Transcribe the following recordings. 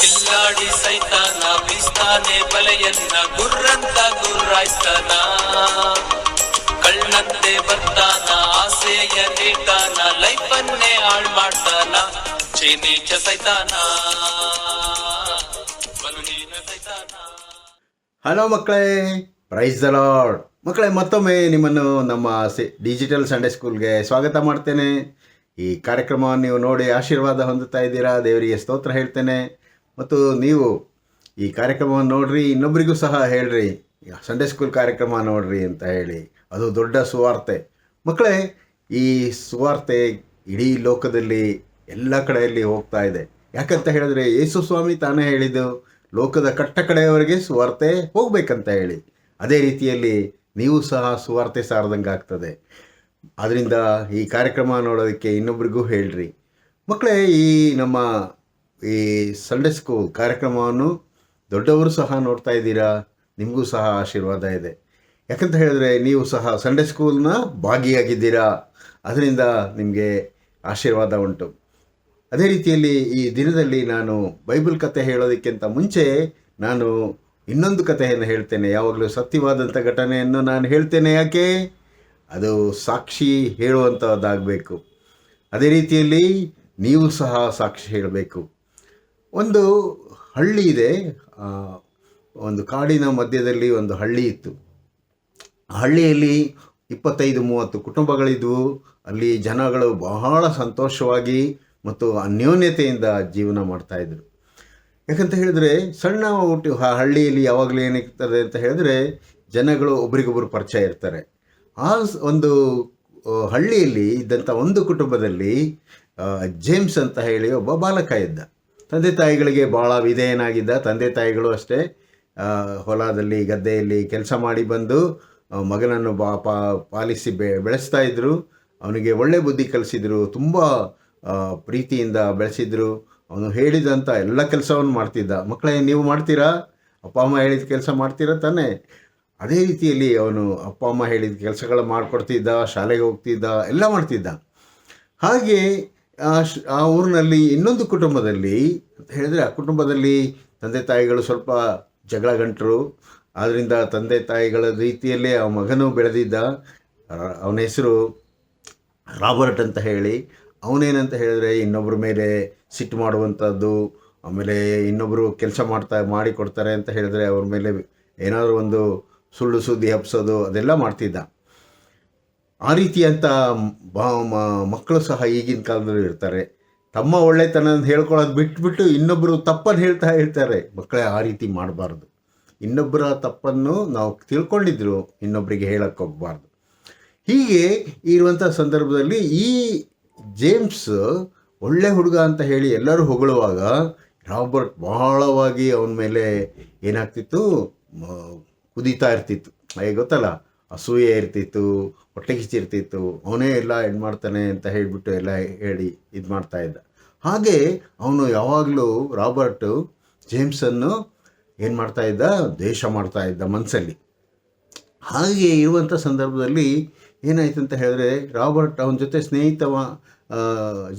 ಕಿಲ್ಲಾಡಿ ಸೈತಾನ ಬೀಸ್ತಾನೆ ಬಲೆಯನ್ನ ಗುರ್ರಂತ ಗುರ್ರಾಯ್ತಾನ. ಕಳ್ಳಂತೆ ಬರ್ತಾನ ಆಸೆಯ ನೀಡ್ತಾನ ಲೈಫನ್ನೇ ಹಾಳ್ ಮಾಡ್ತಾನ. ಚೀನೀಚ ಸೈತಾನ ಬಲುಹೀನ ಸೈತಾನ. ಹಲೋ ಮಕ್ಕಳೇ, ಪ್ರೈಸ್ ದ ಲಾರ್ಡ್. ಮಕ್ಕಳೇ, ಮತ್ತೊಮ್ಮೆ ನಿಮ್ಮನ್ನು ನಮ್ಮ ಡಿಜಿಟಲ್ ಸಂಡೇ ಸ್ಕೂಲ್ಗೆ ಸ್ವಾಗತ ಮಾಡ್ತೇನೆ. ಈ ಕಾರ್ಯಕ್ರಮವನ್ನು ನೀವು ನೋಡಿ ಆಶೀರ್ವಾದ ಹೊಂದುತ್ತಾ ಇದ್ದೀರಾ. ದೇವರಿಗೆ ಸ್ತೋತ್ರ ಹೇಳ್ತೇನೆ. ಮತ್ತು ನೀವು ಈ ಕಾರ್ಯಕ್ರಮವನ್ನು ನೋಡ್ರಿ, ಇನ್ನೊಬ್ಬರಿಗೂ ಸಹ ಹೇಳ್ರಿ ಸಂಡೇ ಸ್ಕೂಲ್ ಕಾರ್ಯಕ್ರಮ ನೋಡ್ರಿ ಅಂತ ಹೇಳಿ. ಅದು ದೊಡ್ಡ ಸುವಾರ್ತೆ. ಮಕ್ಕಳೇ, ಈ ಸುವಾರ್ತೆ ಇಡೀ ಲೋಕದಲ್ಲಿ ಎಲ್ಲ ಕಡೆಯಲ್ಲಿ ಹೋಗ್ತಾ ಇದೆ. ಯಾಕಂತ ಹೇಳಿದ್ರೆ ಯೇಸು ಸ್ವಾಮಿ ತಾನೇ ಹೇಳಿದ್ದು, ಲೋಕದ ಕಟ್ಟ ಕಡೆಯವರೆಗೆ ಸುವಾರ್ತೆ ಹೋಗ್ಬೇಕಂತ ಹೇಳಿ. ಅದೇ ರೀತಿಯಲ್ಲಿ ನೀವು ಸಹ ಸುವಾರ್ತೆ ಸಾರದಂಗೆ ಆಗ್ತದೆ. ಅದರಿಂದ ಈ ಕಾರ್ಯಕ್ರಮ ನೋಡೋದಕ್ಕೆ ಇನ್ನೊಬ್ರಿಗೂ ಹೇಳ್ರಿ. ಮಕ್ಕಳೇ, ಈ ನಮ್ಮ ಈ ಸಂಡೇ ಸ್ಕೂಲ್ ಕಾರ್ಯಕ್ರಮವನ್ನು ದೊಡ್ಡವರು ಸಹ ನೋಡ್ತಾ ಇದ್ದೀರಾ. ನಿಮಗೂ ಸಹ ಆಶೀರ್ವಾದ ಇದೆ. ಯಾಕಂತ ಹೇಳಿದ್ರೆ ನೀವು ಸಹ ಸಂಡೇ ಸ್ಕೂಲ್ನ ಭಾಗಿಯಾಗಿದ್ದೀರಾ. ಅದರಿಂದ ನಿಮಗೆ ಆಶೀರ್ವಾದ ಉಂಟು. ಅದೇ ರೀತಿಯಲ್ಲಿ ಈ ದಿನದಲ್ಲಿ ನಾನು ಬೈಬಲ್ ಕತೆ ಹೇಳೋದಕ್ಕಿಂತ ಮುಂಚೆ ನಾನು ಇನ್ನೊಂದು ಕಥೆಯನ್ನು ಹೇಳ್ತೇನೆ. ಯಾವಾಗಲೂ ಸತ್ಯವಾದಂಥ ಘಟನೆಯನ್ನು ನಾನು ಹೇಳ್ತೇನೆ. ಯಾಕೆ? ಅದು ಸಾಕ್ಷಿ ಹೇಳುವಂಥದ್ದಾಗಬೇಕು. ಅದೇ ರೀತಿಯಲ್ಲಿ ನೀವು ಸಹ ಸಾಕ್ಷಿ ಹೇಳಬೇಕು. ಒಂದು ಹಳ್ಳಿ ಇದೆ. ಒಂದು ಕಾಡಿನ ಮಧ್ಯದಲ್ಲಿ ಒಂದು ಹಳ್ಳಿ ಇತ್ತು. ಆ ಹಳ್ಳಿಯಲ್ಲಿ 25-30 ಕುಟುಂಬಗಳಿದ್ವು. ಅಲ್ಲಿ ಜನಗಳು ಬಹಳ ಸಂತೋಷವಾಗಿ ಮತ್ತು ಅನ್ಯೋನ್ಯತೆಯಿಂದ ಜೀವನ ಮಾಡ್ತಾಯಿದ್ರು. ಯಾಕಂತ ಹೇಳಿದ್ರೆ ಸಣ್ಣ ಹಳ್ಳಿಯಲ್ಲಿ ಯಾವಾಗಲೂ ಏನಿರ್ತದೆ ಅಂತ ಹೇಳಿದ್ರೆ ಜನಗಳು ಒಬ್ರಿಗೊಬ್ಬರು ಪರಿಚಯ ಇರ್ತಾರೆ. ಆ ಒಂದು ಹಳ್ಳಿಯಲ್ಲಿ ಇದ್ದಂಥ ಒಂದು ಕುಟುಂಬದಲ್ಲಿ ಜೇಮ್ಸ್ ಅಂತ ಹೇಳಿ ಒಬ್ಬ ಬಾಲಕ ಇದ್ದ. ತಂದೆ ತಾಯಿಗಳಿಗೆ ಭಾಳ ವಿಧೇಯನಾಗಿದ್ದ. ತಂದೆ ತಾಯಿಗಳು ಅಷ್ಟೇ ಹೊಲದಲ್ಲಿ ಗದ್ದೆಯಲ್ಲಿ ಕೆಲಸ ಮಾಡಿ ಬಂದು ಮಗನನ್ನು ಪಾಲಿಸಿ ಬೆಳೆಸ್ತಾ ಇದ್ದರು. ಅವನಿಗೆ ಒಳ್ಳೆ ಬುದ್ಧಿ ಕಲಿಸಿದರು. ತುಂಬ ಪ್ರೀತಿಯಿಂದ ಬೆಳೆಸಿದ್ರು. ಅವನು ಹೇಳಿದಂಥ ಎಲ್ಲ ಕೆಲಸವನ್ನು ಮಾಡ್ತಿದ್ದ. ಮಕ್ಕಳೇ, ನೀವು ಮಾಡ್ತೀರಾ? ಅಪ್ಪ ಅಮ್ಮ ಹೇಳಿದ ಕೆಲಸ ಮಾಡ್ತೀರಾ ತಾನೇ? ಅದೇ ರೀತಿಯಲ್ಲಿ ಅವನು ಅಪ್ಪ ಅಮ್ಮ ಹೇಳಿದ ಕೆಲಸಗಳು ಮಾಡಿಕೊಡ್ತಿದ್ದ, ಶಾಲೆಗೆ ಹೋಗ್ತಿದ್ದ, ಎಲ್ಲ ಮಾಡ್ತಿದ್ದ. ಹಾಗೆ ಆ ಊರಿನಲ್ಲಿ ಇನ್ನೊಂದು ಕುಟುಂಬದಲ್ಲಿ ಅಂತ ಹೇಳಿದ್ರೆ, ಆ ಕುಟುಂಬದಲ್ಲಿ ತಂದೆ ತಾಯಿಗಳು ಸ್ವಲ್ಪ ಜಗಳ ಗಂಟರು. ಆದ್ದರಿಂದ ತಂದೆ ತಾಯಿಗಳ ರೀತಿಯಲ್ಲೇ ಆ ಮಗನೂ ಬೆಳೆದಿದ್ದ. ಅವನ ಹೆಸರು ರಾಬರ್ಟ್ ಅಂತ ಹೇಳಿ. ಅವನೇನಂತ ಹೇಳಿದ್ರೆ ಇನ್ನೊಬ್ಬರ ಮೇಲೆ ಸಿಟ್ಟು ಮಾಡುವಂಥದ್ದು, ಆಮೇಲೆ ಇನ್ನೊಬ್ಬರು ಕೆಲಸ ಮಾಡಿಕೊಡ್ತಾರೆ ಅಂತ ಹೇಳಿದ್ರೆ ಅವ್ರ ಮೇಲೆ ಏನಾದರೂ ಒಂದು ಸುಳ್ಳು ಸುದ್ದಿ ಹಬ್ಸೋದು, ಅದೆಲ್ಲ ಮಾಡ್ತಿದ್ದ. ಆ ರೀತಿಯಂಥ ಮಕ್ಕಳು ಸಹ ಈಗಿನ ಕಾಲದಲ್ಲಿ ಇರ್ತಾರೆ. ತಮ್ಮ ಒಳ್ಳೆತನ ಹೇಳ್ಕೊಳ್ಳೋದು ಬಿಟ್ಬಿಟ್ಟು ಇನ್ನೊಬ್ಬರು ತಪ್ಪನ್ನು ಹೇಳ್ತಾರೆ. ಮಕ್ಕಳೇ, ಆ ರೀತಿ ಮಾಡಬಾರ್ದು. ಇನ್ನೊಬ್ಬರ ತಪ್ಪನ್ನು ನಾವು ತಿಳ್ಕೊಂಡಿದ್ರು ಇನ್ನೊಬ್ಬರಿಗೆ ಹೇಳಕ್ಕೆ ಹೋಗಬಾರ್ದು. ಹೀಗೆ ಇರುವಂಥ ಸಂದರ್ಭದಲ್ಲಿ ಈ ಜೇಮ್ಸ್ ಒಳ್ಳೆ ಹುಡುಗ ಅಂತ ಹೇಳಿ ಎಲ್ಲರೂ ಹೊಗಳುವಾಗ ರಾಬರ್ಟ್ ಬಹಳವಾಗಿ ಅವನ ಮೇಲೆ ಏನಾಗ್ತಿತ್ತು, ಕುದೀತಾ ಇರ್ತಿತ್ತು. ಗೊತ್ತಲ್ಲ, ಅಸೂಯೆ ಇರ್ತಿತ್ತು, ಹೊಟ್ಟೆ ಕಿಚ್ಚಿರ್ತಿತ್ತು. ಅವನೇ ಎಲ್ಲ ಏನು ಮಾಡ್ತಾನೆ ಅಂತ ಹೇಳಿಬಿಟ್ಟು ಎಲ್ಲ ಹೇಳಿ ಇದು ಮಾಡ್ತಾಯಿದ್ದ. ಹಾಗೆ ಅವನು ಯಾವಾಗಲೂ ರಾಬರ್ಟು ಜೇಮ್ಸನ್ನು ಏನು ಮಾಡ್ತಾಯಿದ್ದ, ದ್ವೇಷ ಮಾಡ್ತಾಯಿದ್ದ ಮನಸ್ಸಲ್ಲಿ. ಹಾಗೆ ಇರುವಂಥ ಸಂದರ್ಭದಲ್ಲಿ ಏನಾಯ್ತು ಅಂತ ಹೇಳಿದ್ರೆ, ರಾಬರ್ಟ್ ಅವನ ಜೊತೆ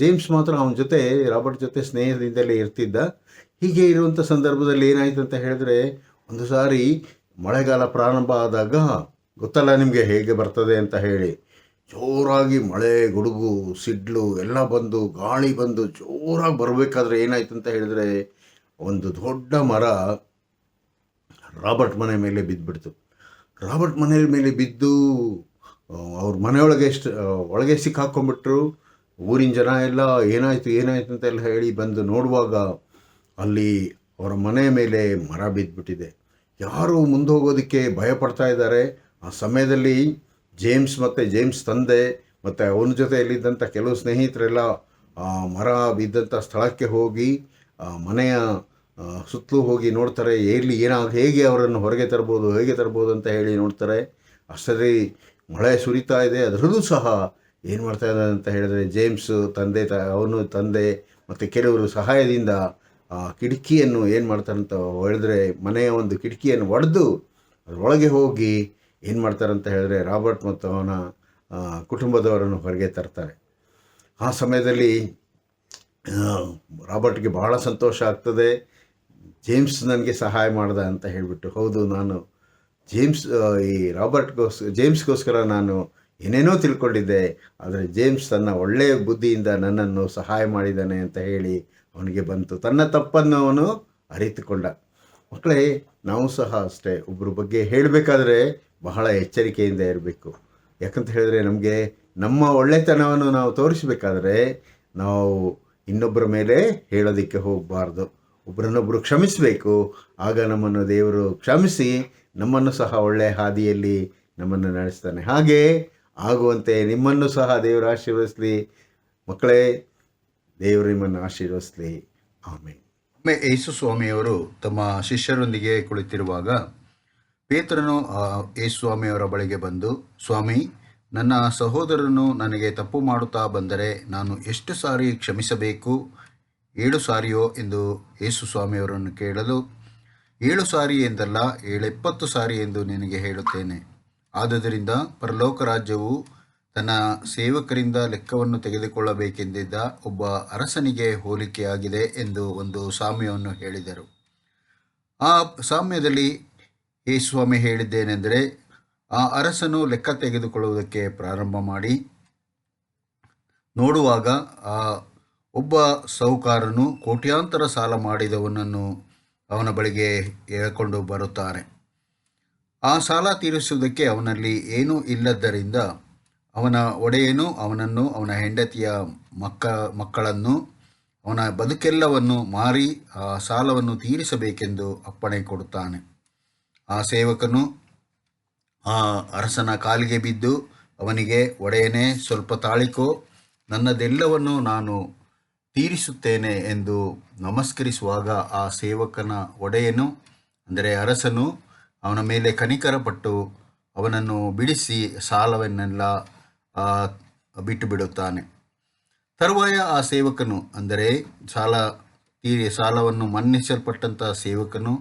ಜೇಮ್ಸ್ ಮಾತ್ರ ಅವನ ಜೊತೆ ರಾಬರ್ಟ್ ಜೊತೆ ಸ್ನೇಹದಿಂದಲೇ ಇರ್ತಿದ್ದ. ಹೀಗೆ ಇರುವಂಥ ಸಂದರ್ಭದಲ್ಲಿ ಏನಾಯಿತು ಅಂತ ಹೇಳಿದ್ರೆ, ಒಂದು ಸಾರಿ ಮಳೆಗಾಲ ಪ್ರಾರಂಭ ಆದಾಗ ಗೊತ್ತಲ್ಲ ನಿಮಗೆ ಹೇಗೆ ಬರ್ತದೆ ಅಂತ ಹೇಳಿ, ಜೋರಾಗಿ ಮಳೆ, ಗುಡುಗು, ಸಿಡ್ಲು ಎಲ್ಲ ಬಂದು, ಗಾಳಿ ಬಂದು ಜೋರಾಗಿ ಬರಬೇಕಾದ್ರೆ ಏನಾಯ್ತು ಅಂತ ಹೇಳಿದ್ರೆ, ಒಂದು ದೊಡ್ಡ ಮರ ರಾಬರ್ಟ್ ಮನೆ ಮೇಲೆ ಬಿದ್ದುಬಿಡ್ತು. ರಾಬರ್ಟ್ ಮನೆ ಮೇಲೆ ಬಿದ್ದು ಅವ್ರ ಮನೆಯೊಳಗೆ ಒಳಗೆ ಸಿಕ್ಕಾಕೊಂಡ್ಬಿಟ್ರು. ಊರಿನ ಜನ ಎಲ್ಲ ಏನಾಯಿತು ಅಂತ ಎಲ್ಲ ಹೇಳಿ ಬಂದು ನೋಡುವಾಗ ಅಲ್ಲಿ ಅವರ ಮನೆ ಮೇಲೆ ಮರ ಬಿದ್ದುಬಿಟ್ಟಿದೆ. ಯಾರು ಮುಂದೆ ಹೋಗೋದಕ್ಕೆ ಭಯಪಡ್ತಾ ಇದ್ದಾರೆ. ಆ ಸಮಯದಲ್ಲಿ ಜೇಮ್ಸ್ ತಂದೆ ಮತ್ತು ಅವನ ಜೊತೆಯಲ್ಲಿದ್ದಂಥ ಕೆಲವು ಸ್ನೇಹಿತರೆಲ್ಲ ಆ ಮರ ಬಿದ್ದಂಥ ಸ್ಥಳಕ್ಕೆ ಹೋಗಿ ಮನೆಯ ಸುತ್ತಲೂ ಹೋಗಿ ನೋಡ್ತಾರೆ. ಹೇಗೆ ಅವರನ್ನು ಹೇಗೆ ತರ್ಬೋದು ಅಂತ ಹೇಳಿ ನೋಡ್ತಾರೆ. ಅಷ್ಟರಲ್ಲಿ ಮಳೆ ಸುರಿತಾ ಇದೆ. ಅದರಲ್ಲೂ ಸಹ ಏನು ಮಾಡ್ತಾ ಇದ್ದಾರೆ ಅಂತ ಹೇಳಿದ್ರೆ, ಜೇಮ್ಸ್ ಅವನು ತಂದೆ ಮತ್ತು ಕೆಲವರು ಸಹಾಯದಿಂದ ಆ ಕಿಟಕಿಯನ್ನು ಏನು ಮಾಡ್ತಾರಂತ ಹೇಳಿದ್ರೆ, ಮನೆಯ ಒಂದು ಕಿಟಕಿಯನ್ನು ಒಡೆದು ಅದರೊಳಗೆ ಹೋಗಿ ಏನು ಮಾಡ್ತಾರಂತ ಹೇಳಿದ್ರೆ ರಾಬರ್ಟ್ ಮತ್ತು ಅವನ ಕುಟುಂಬದವರನ್ನು ಹೊರಗೆ ತರ್ತಾರೆ. ಆ ಸಮಯದಲ್ಲಿ ರಾಬರ್ಟ್ಗೆ ಬಹಳ ಸಂತೋಷ ಆಗ್ತದೆ. ಜೇಮ್ಸ್ ನನಗೆ ಸಹಾಯ ಮಾಡ್ದ ಅಂತ ಹೇಳಿಬಿಟ್ಟು. ಹೌದು, ನಾನು ಈ ಜೇಮ್ಸ್ಗೋಸ್ಕರ ನಾನು ಏನೇನೋ ತಿಳ್ಕೊಂಡಿದ್ದೆ, ಆದರೆ ಜೇಮ್ಸ್ ತನ್ನ ಒಳ್ಳೆಯ ಬುದ್ಧಿಯಿಂದ ನನ್ನನ್ನು ಸಹಾಯ ಮಾಡಿದ್ದಾನೆ ಅಂತ ಹೇಳಿ ಅವನಿಗೆ ಬಂತು. ತನ್ನ ತಪ್ಪನ್ನು ಅವನು ಅರಿತುಕೊಂಡ. ಮಕ್ಕಳೇ, ನಾವು ಸಹ ಅಷ್ಟೇ ಒಬ್ಬರ ಬಗ್ಗೆ ಹೇಳಬೇಕಾದ್ರೆ ಬಹಳ ಎಚ್ಚರಿಕೆಯಿಂದ ಇರಬೇಕು. ಯಾಕಂತ ಹೇಳಿದ್ರೆ ನಮಗೆ ನಮ್ಮ ಒಳ್ಳೆತನವನ್ನು ನಾವು ತೋರಿಸಬೇಕಾದ್ರೆ ನಾವು ಇನ್ನೊಬ್ಬರ ಮೇಲೆ ಹೇಳೋದಕ್ಕೆ ಹೋಗಬಾರ್ದು. ಒಬ್ಬರನ್ನೊಬ್ಬರು ಕ್ಷಮಿಸಬೇಕು. ಆಗ ನಮ್ಮನ್ನು ದೇವರು ಕ್ಷಮಿಸಿ ನಮ್ಮನ್ನು ಸಹ ಒಳ್ಳೆಯ ಹಾದಿಯಲ್ಲಿ ನಮ್ಮನ್ನು ನಡೆಸ್ತಾನೆ. ಹಾಗೆ ಆಗುವಂತೆ ನಿಮ್ಮನ್ನು ಸಹ ದೇವರು ಆಶೀರ್ವದಿಸಲಿ. ಮಕ್ಕಳೇ, ದೇವರು ನಿಮ್ಮನ್ನು ಆಶೀರ್ವದಿಸಲಿ. ಆಮೇಲೆ ಒಮ್ಮೆ ಯೇಸು ಸ್ವಾಮಿಯವರು ತಮ್ಮ ಶಿಷ್ಯರೊಂದಿಗೆ ಕುಳಿತಿರುವಾಗ ಪೇತ್ರನು ಯೇಸು ಸ್ವಾಮಿಯವರ ಬಳಿಗೆ ಬಂದು, ಸ್ವಾಮಿ, ನನ್ನ ಸಹೋದರನು ನನಗೆ ತಪ್ಪು ಮಾಡುತ್ತಾ ಬಂದರೆ ನಾನು ಎಷ್ಟು ಸಾರಿ ಕ್ಷಮಿಸಬೇಕು? 7 ಸಾರಿಯೋ ಎಂದು ಯೇಸು ಸ್ವಾಮಿಯವರನ್ನು ಕೇಳಲು, 7 ಸಾರಿ ಎಂದಲ್ಲ, 70 ಸಾರಿ ಎಂದು ನಿನಗೆ ಹೇಳುತ್ತೇನೆ. ಆದುದರಿಂದ ಪರಲೋಕ ರಾಜ್ಯವು ತನ್ನ ಸೇವಕರಿಂದ ಲೆಕ್ಕವನ್ನು ತೆಗೆದುಕೊಳ್ಳಬೇಕೆಂದಿದ್ದ ಒಬ್ಬ ಅರಸನಿಗೆ ಹೋಲಿಕೆಯಾಗಿದೆ ಎಂದು ಒಂದು ಸಾಮ್ಯವನ್ನು ಹೇಳಿದರು. ಆ ಸಾಮ್ಯದಲ್ಲಿ ಯೇಸು ಸ್ವಾಮಿ ಹೇಳಿದ್ದೇನೆಂದರೆ, ಆ ಅರಸನು ಲೆಕ್ಕ ತೆಗೆದುಕೊಳ್ಳುವುದಕ್ಕೆ ಪ್ರಾರಂಭ ಮಾಡಿ ನೋಡುವಾಗ ಒಬ್ಬ ಸಾಹುಕಾರನು ಕೋಟ್ಯಾಂತರ ಸಾಲ ಮಾಡಿದವನನ್ನು ಅವನ ಬಳಿಗೆ ಎಳೆಕೊಂಡು ಬರುತ್ತಾರೆ. ಆ ಸಾಲ ತೀರಿಸುವುದಕ್ಕೆ ಅವನಲ್ಲಿ ಏನೂ ಇಲ್ಲದ್ದರಿಂದ ಅವನ ಒಡೆಯನು ಅವನನ್ನು, ಅವನ ಹೆಂಡತಿಯ ಮಕ್ಕಳನ್ನು, ಅವನ ಬದುಕೆಲ್ಲವನ್ನು ಮಾರಿ ಆ ಸಾಲವನ್ನು ತೀರಿಸಬೇಕೆಂದು ಅಪ್ಪಣೆ ಕೊಡುತ್ತಾನೆ. ಆ ಸೇವಕನು ಆ ಅರಸನ ಕಾಲಿಗೆ ಬಿದ್ದು ಅವನಿಗೆ, ಒಡೆಯನೇ, ಸ್ವಲ್ಪ ತಾಳಿಕೋ, ನನ್ನದೆಲ್ಲವನ್ನು ನಾನು ತೀರಿಸುತ್ತೇನೆ ಎಂದು ನಮಸ್ಕರಿಸುವಾಗ ಆ ಸೇವಕನ ಒಡೆಯನು, ಅಂದರೆ ಅರಸನು, ಅವನ ಮೇಲೆ ಕನಿಕರಪಟ್ಟು ಅವನನ್ನು ಬಿಡಿಸಿ ಸಾಲವನ್ನೆಲ್ಲ ಬಿಟ್ಟು ಬಿಡುತ್ತಾನೆ. ತರುವಾಯ ಆ ಸೇವಕನು, ಅಂದರೆ ಸಾಲವನ್ನು ಮನ್ನಿಸಲ್ಪಟ್ಟಂಥ ಸೇವಕನು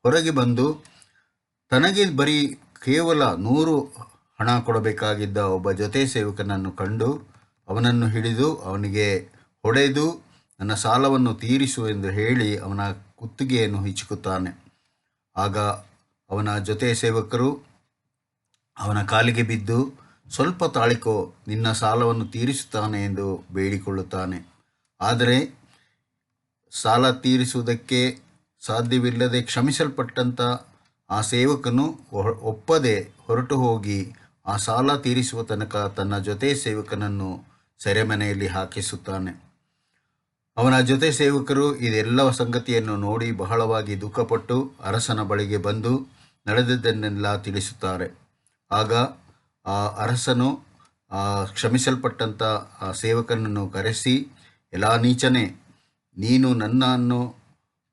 ಹೊರಗೆ ಬಂದು ತನಗೆ ಬರೀ ಕೇವಲ 100 ಹಣ ಕೊಡಬೇಕಾಗಿದ್ದ ಒಬ್ಬ ಜೊತೆ ಸೇವಕನನ್ನು ಕಂಡು ಅವನನ್ನು ಹಿಡಿದು ಅವನಿಗೆ ಹೊಡೆದು, ನನ್ನ ಸಾಲವನ್ನು ತೀರಿಸು ಎಂದು ಹೇಳಿ ಅವನ ಕುತ್ತಿಗೆಯನ್ನು ಹಿಚುಕುತ್ತಾನೆ. ಆಗ ಅವನ ಜೊತೆ ಸೇವಕರು ಅವನ ಕಾಲಿಗೆ ಬಿದ್ದು, ಸ್ವಲ್ಪ ತಾಳಿಕೋ, ನಿನ್ನ ಸಾಲವನ್ನು ತೀರಿಸುತ್ತಾನೆ ಎಂದು ಬೇಡಿಕೊಳ್ಳುತ್ತಾನೆ. ಆದರೆ ಸಾಲ ತೀರಿಸುವುದಕ್ಕೆ ಸಾಧ್ಯವಿಲ್ಲದೆ ಕ್ಷಮಿಸಲ್ಪಟ್ಟಂಥ ಆ ಸೇವಕನು ಒಪ್ಪದೆ ಹೊರಟು ಹೋಗಿ ಆ ಸಾಲ ತೀರಿಸುವ ತನಕ ತನ್ನ ಜೊತೆ ಸೇವಕನನ್ನು ಸೆರೆಮನೆಯಲ್ಲಿ ಹಾಕಿಸುತ್ತಾನೆ. ಅವನ ಜೊತೆ ಸೇವಕರು ಇದೆಲ್ಲ ಸಂಗತಿಯನ್ನು ನೋಡಿ ಬಹಳವಾಗಿ ದುಃಖಪಟ್ಟು ಅರಸನ ಬಳಿಗೆ ಬಂದು ನಡೆದದ್ದನ್ನೆಲ್ಲ ತಿಳಿಸುತ್ತಾರೆ. ಆಗ ಆ ಅರಸನು ಕ್ಷಮಿಸಲ್ಪಟ್ಟಂಥ ಆ ಸೇವಕನನ್ನು ಕರೆಸಿ, ಎಲ್ಲ ನೀಚನೇ, ನೀನು ನನ್ನನ್ನು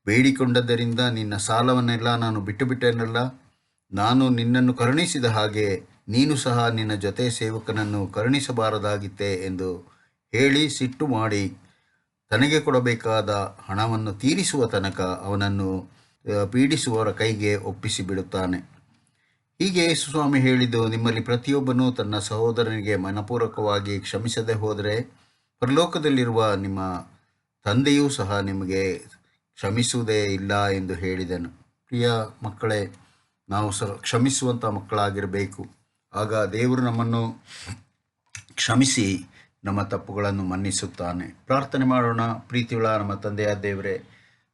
ಬೇಡಿಕೊಂಡದ್ದರಿಂದ ನಿನ್ನ ಸಾಲವನ್ನೆಲ್ಲ ನಾನು ಬಿಟ್ಟುಬಿಟ್ಟೆನಲ್ಲ. ನಾನು ನಿನ್ನನ್ನು ಕರುಣಿಸಿದ ಹಾಗೆ ನೀನು ಸಹ ನಿನ್ನ ಜೊತೆ ಸೇವಕನನ್ನು ಕರುಣಿಸಬಾರದಾಗಿತ್ತೆ ಎಂದು ಹೇಳಿ ಸಿಟ್ಟು ಮಾಡಿ ತನಗೆ ಕೊಡಬೇಕಾದ ಹಣವನ್ನು ತೀರಿಸುವ ತನಕ ಅವನನ್ನು ಪೀಡಿಸುವವರ ಕೈಗೆ ಒಪ್ಪಿಸಿಬಿಡುತ್ತಾನೆ. ಹೀಗೆ ಯೇಸುಸ್ವಾಮಿ ಹೇಳಿದ್ದು, ನಿಮ್ಮಲ್ಲಿ ಪ್ರತಿಯೊಬ್ಬನೂ ತನ್ನ ಸಹೋದರನಿಗೆ ಮನಪೂರ್ವಕವಾಗಿ ಕ್ಷಮಿಸದೆ ಹೋದರೆ ಪರಲೋಕದಲ್ಲಿರುವ ನಿಮ್ಮ ತಂದೆಯೂ ಸಹ ನಿಮಗೆ ಕ್ಷಮಿಸುವುದೇ ಇಲ್ಲ ಎಂದು ಹೇಳಿದನು. ಪ್ರಿಯ ಮಕ್ಕಳೇ, ನಾವು ಕ್ಷಮಿಸುವಂಥ ಮಕ್ಕಳಾಗಿರಬೇಕು. ಆಗ ದೇವರು ನಮ್ಮನ್ನು ಕ್ಷಮಿಸಿ ನಮ್ಮ ತಪ್ಪುಗಳನ್ನು ಮನ್ನಿಸುತ್ತಾನೆ. ಪ್ರಾರ್ಥನೆ ಮಾಡೋಣ. ಪ್ರೀತಿಯುಳ್ಳ ನಮ್ಮ ತಂದೆಯ ದೇವರೇ,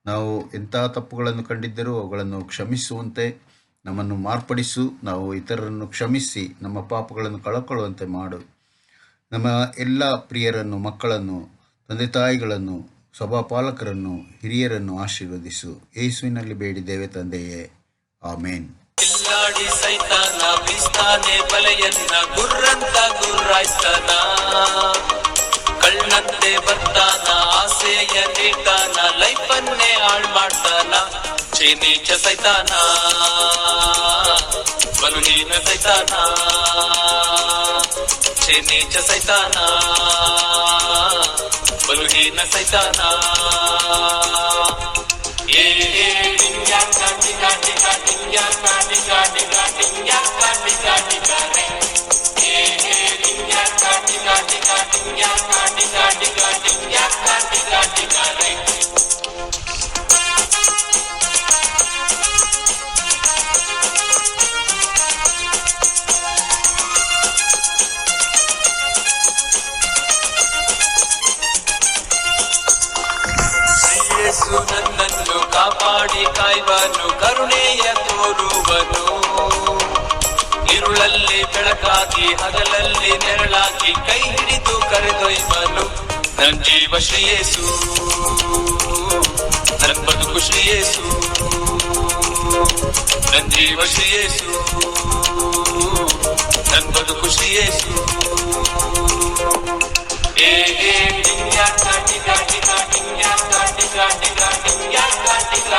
ನಾವು ಎಂಥ ತಪ್ಪುಗಳನ್ನು ಕಂಡಿದ್ದರೂ ಅವುಗಳನ್ನು ಕ್ಷಮಿಸುವಂತೆ ನಮ್ಮನ್ನು ಮಾರ್ಪಡಿಸು. ನಾವು ಇತರರನ್ನು ಕ್ಷಮಿಸಿ ನಮ್ಮ ಪಾಪಗಳನ್ನು ಕಳಕೊಳ್ಳುವಂತೆ ಮಾಡು. ನಮ್ಮ ಎಲ್ಲ ಪ್ರಿಯರನ್ನು, ಮಕ್ಕಳನ್ನು, ತಂದೆ ತಾಯಿಗಳನ್ನು, ಸಭಾಪಾಲಕರನ್ನು, ಹಿರಿಯರನ್ನು ಆಶೀರ್ವದಿಸು. ಯೇಸುವಿನಲ್ಲಿ ಬೇಡಿದ್ದೇವೆ ತಂದೆಯೇ, ಆಮೇನ್. ಕಿಲ್ಲಾಡಿ ಸೈತಾನ ಬೀಸ್ತಾನೆ ಬಲೆಯನ್ನ, ಗುರ್ರಂತ ಗುರ್ರಾಯ್ತಾನ, ಕಳ್ಳಂತೆ ಬರ್ತಾನ, ಆಸೆಯ ನೀಟಾನ, ಲೈಫನ್ನೇ ಹಾಳ್ ಮಾಡ್ತಾನ. ಚೀನೀಚ ಸೈತಾನ, ಬಲುಹೀನ ಸೈತಾನ, ಚೀನೀಚ ಸೈತಾನ, ಬಲುಹೀನ ಸೈತಾನ. ನನ್ನನ್ನು ಕಾಪಾಡಿ ಕಾಯ್ವನು, ಕರುಣೆಯ ತೋರುವನು. ഇരുളಲ್ಲಿ ಬೆಳಕಾಗಿ ಹಗಲಲ್ಲಿ ನೆರಳಾಗಿ ಕೈ ಹಿಡಿದು ಕರೆದೊಯ್ವನು. ನನ್ ಜೀವ ಶ್ರೀ ಯೇಸು, ನನ್ ಬದುಕು ಶ್ರೀ ಯೇಸು, ನನ್ ಜೀವ ಶ್ರೀ ಯೇಸು, ನನ್ ಬದುಕು ಶ್ರೀ ಯೇಸು. ಏ ಟಿಂಗ್ಯಾಕ ಟಿಂಗ ಟಿಂಗ ಟಿಂಗ್ಯಾಕ ಟಿಂಗ ಟಿಂಗ ಟಿಂಗ್ಯಾಕ ಟಿಂಗ